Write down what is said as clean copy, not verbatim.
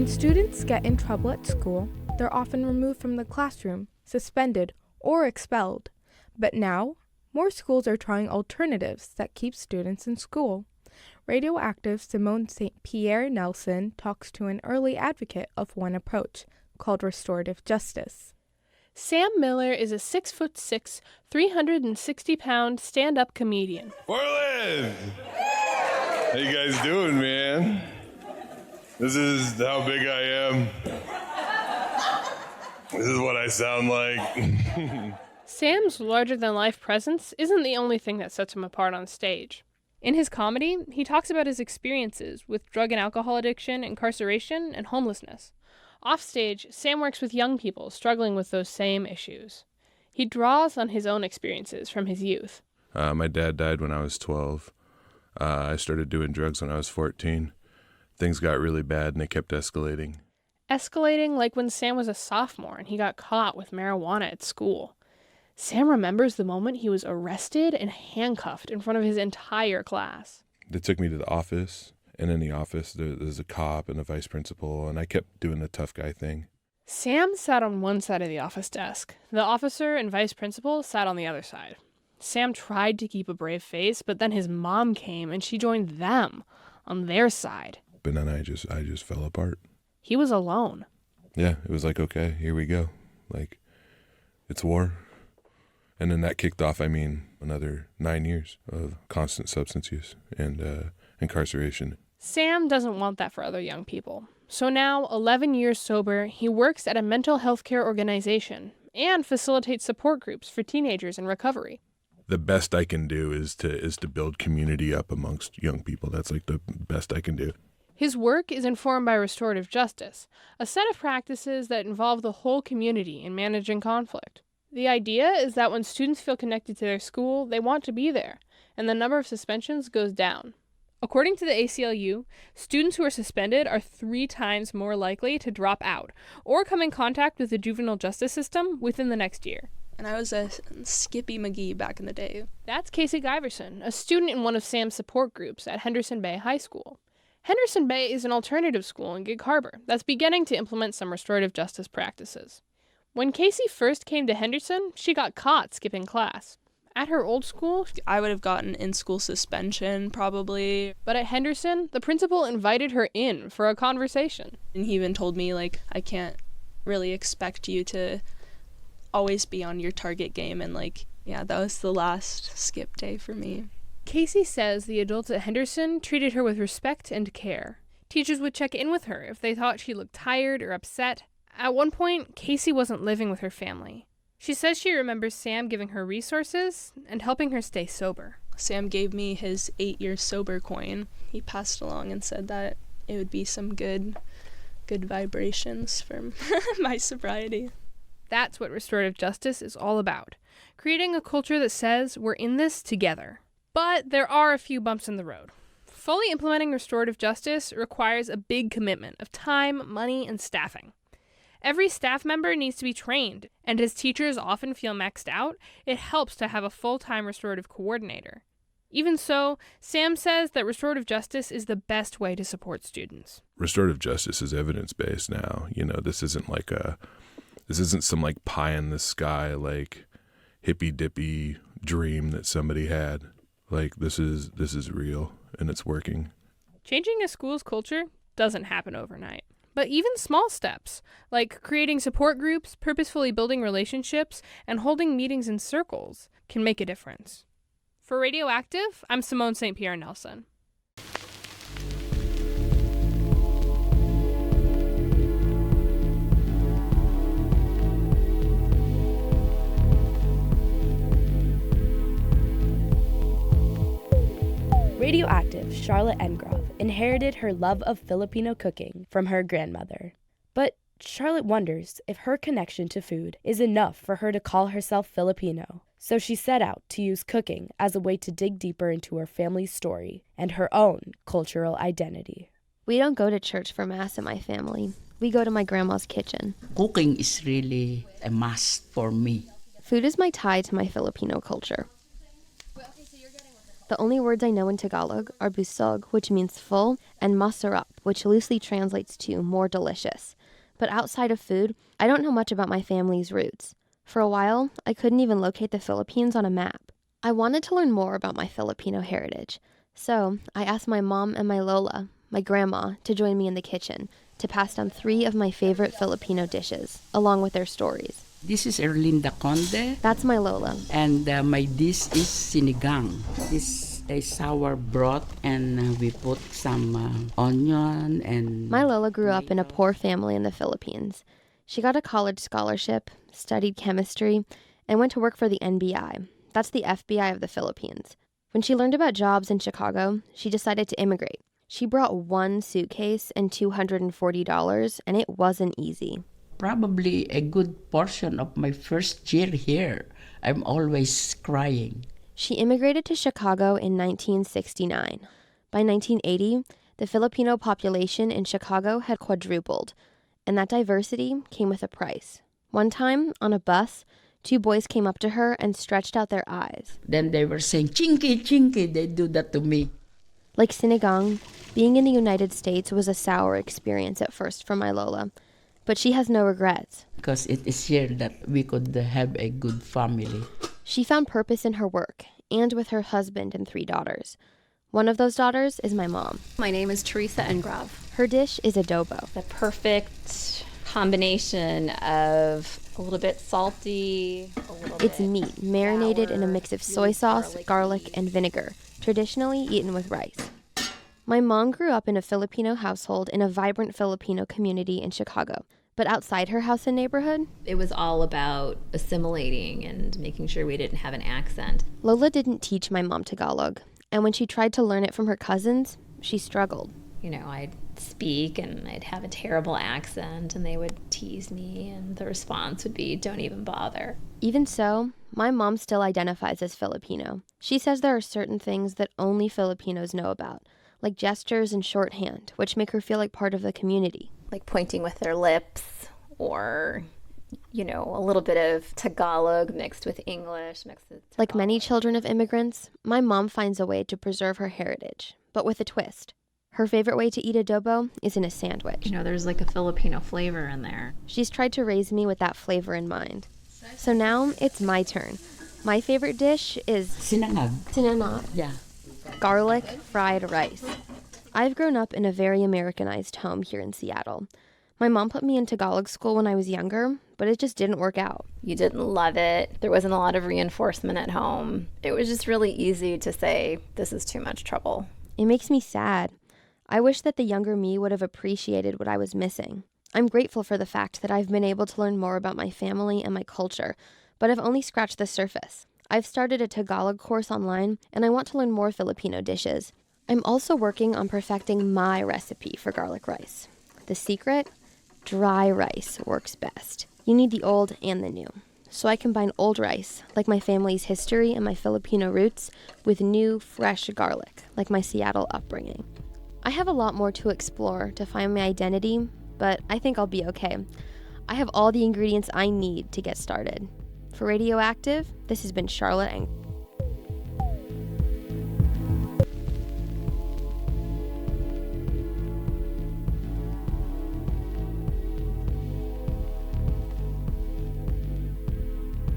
When students get in trouble at school, they're often removed from the classroom, suspended, or expelled. But now, more schools are trying alternatives that keep students in school. RadioActive Simone St. Pierre Nelson talks to an early advocate of one approach, called restorative justice. Sam Miller is a 6'6", 360-pound stand-up comedian. Portland! How you guys doing, man? This is how big I am. This is what I sound like. Sam's larger-than-life presence isn't the only thing that sets him apart on stage. In his comedy, he talks about his experiences with drug and alcohol addiction, incarceration, and homelessness. Offstage, Sam works with young people struggling with those same issues. He draws on his own experiences from his youth. My dad died when I was 12. I started doing drugs when I was 14. Things got really bad and they kept escalating. Escalating like when Sam was a sophomore and he got caught with marijuana at school. Sam remembers the moment he was arrested and handcuffed in front of his entire class. They took me to the office, and in the office there's a cop and a vice principal, and I kept doing the tough guy thing. Sam sat on one side of the office desk. The officer and vice principal sat on the other side. Sam tried to keep a brave face, but then his mom came and she joined them on their side. But then I just fell apart. He was alone. Yeah, it was like, okay, here we go. Like, it's war. And then that kicked off, another 9 years of constant substance use and incarceration. Sam doesn't want that for other young people. So now, 11 years sober, he works at a mental health care organization and facilitates support groups for teenagers in recovery. The best I can do is to build community up amongst young people. That's like the best I can do. His work is informed by restorative justice, a set of practices that involve the whole community in managing conflict. The idea is that when students feel connected to their school, they want to be there, and the number of suspensions goes down. According to the ACLU, students who are suspended are 3 times more likely to drop out or come in contact with the juvenile justice system within the next year. And I was a Skippy McGee back in the day. That's Casey Giverson, a student in one of Sam's support groups at Henderson Bay High School. Henderson Bay is an alternative school in Gig Harbor that's beginning to implement some restorative justice practices. When Casey first came to Henderson, she got caught skipping class. At her old school, I would have gotten in-school suspension, probably. But at Henderson, the principal invited her in for a conversation. And he even told me, I can't really expect you to always be on your target game. And, that was the last skip day for me. Casey says the adults at Henderson treated her with respect and care. Teachers would check in with her if they thought she looked tired or upset. At one point, Casey wasn't living with her family. She says she remembers Sam giving her resources and helping her stay sober. Sam gave me his 8-year sober coin. He passed along and said that it would be some good vibrations for my sobriety. That's what restorative justice is all about. Creating a culture that says we're in this together. But there are a few bumps in the road. Fully implementing restorative justice requires a big commitment of time, money, and staffing. Every staff member needs to be trained, and as teachers often feel maxed out, it helps to have a full-time restorative coordinator. Even so, Sam says that restorative justice is the best way to support students. Restorative justice is evidence-based now. This isn't some pie in the sky, hippy-dippy dream that somebody had. This is real, and it's working. Changing a school's culture doesn't happen overnight. But even small steps, like creating support groups, purposefully building relationships, and holding meetings in circles, can make a difference. For RadioActive, I'm Simone St. Pierre Nelson. RadioActive Charlotte Engrove inherited her love of Filipino cooking from her grandmother. But Charlotte wonders if her connection to food is enough for her to call herself Filipino. So she set out to use cooking as a way to dig deeper into her family's story and her own cultural identity. We don't go to church for Mass in my family. We go to my grandma's kitchen. Cooking is really a must for me. Food is my tie to my Filipino culture. The only words I know in Tagalog are busog, which means full, and masarap, which loosely translates to more delicious. But outside of food, I don't know much about my family's roots. For a while, I couldn't even locate the Philippines on a map. I wanted to learn more about my Filipino heritage. So I asked my mom and my lola, my grandma, to join me in the kitchen to pass down 3 of my favorite Filipino dishes, along with their stories. This is Erlinda Conde, That's my lola. and my dish is sinigang. This is sour broth, and we put some onion and... My lola grew up in a poor family in the Philippines. She got a college scholarship, studied chemistry, and went to work for the NBI. That's the FBI of the Philippines. When she learned about jobs in Chicago, she decided to immigrate. She brought 1 suitcase and $240, and it wasn't easy. Probably a good portion of my first year here. I'm always crying. She immigrated to Chicago in 1969. By 1980, the Filipino population in Chicago had quadrupled, and that diversity came with a price. One time, on a bus, 2 boys came up to her and stretched out their eyes. Then they were saying, chinky, chinky. They do that to me. Like sinigang, being in the United States was a sour experience at first for my lola, but she has no regrets. Because it is here that we could have a good family. She found purpose in her work and with her husband and 3 daughters. One of those daughters is my mom. My name is Teresa Engrove. Her dish is adobo. The perfect combination of a little bit salty, a little It's bit meat marinated in a sour, mix of soy really sauce, garlicky. garlic, and vinegar, traditionally eaten with rice. My mom grew up in a Filipino household in a vibrant Filipino community in Chicago. But outside her house and neighborhood, It was all about assimilating and making sure we didn't have an accent. Lola didn't teach my mom Tagalog. And when she tried to learn it from her cousins, she struggled. You know, I'd speak and I'd have a terrible accent and they would tease me and the response would be, don't even bother. Even so, my mom still identifies as Filipino. She says there are certain things that only Filipinos know about, like gestures and shorthand, which make her feel like part of the community. Like pointing with their lips or, you know, a little bit of Tagalog mixed with English, mixed with Tagalog. Like many children of immigrants, my mom finds a way to preserve her heritage, but with a twist. Her favorite way to eat adobo is in a sandwich. You know, there's like a Filipino flavor in there. She's tried to raise me with that flavor in mind. So now it's my turn. My favorite dish is Sinangag. sinangag, Yeah. garlic fried rice. I've grown up in a very Americanized home here in Seattle. My mom put me in Tagalog school when I was younger, but it just didn't work out. You didn't love it. There wasn't a lot of reinforcement at home. It was just really easy to say, this is too much trouble. It makes me sad. I wish that the younger me would have appreciated what I was missing. I'm grateful for the fact that I've been able to learn more about my family and my culture, but I've only scratched the surface. I've started a Tagalog course online, and I want to learn more Filipino dishes. I'm also working on perfecting my recipe for garlic rice. The secret? Dry rice works best. You need the old and the new. So I combine old rice, like my family's history and my Filipino roots, with new, fresh garlic, like my Seattle upbringing. I have a lot more to explore to find my identity, but I think I'll be okay. I have all the ingredients I need to get started. For RadioActive, this has been Charlotte Eng.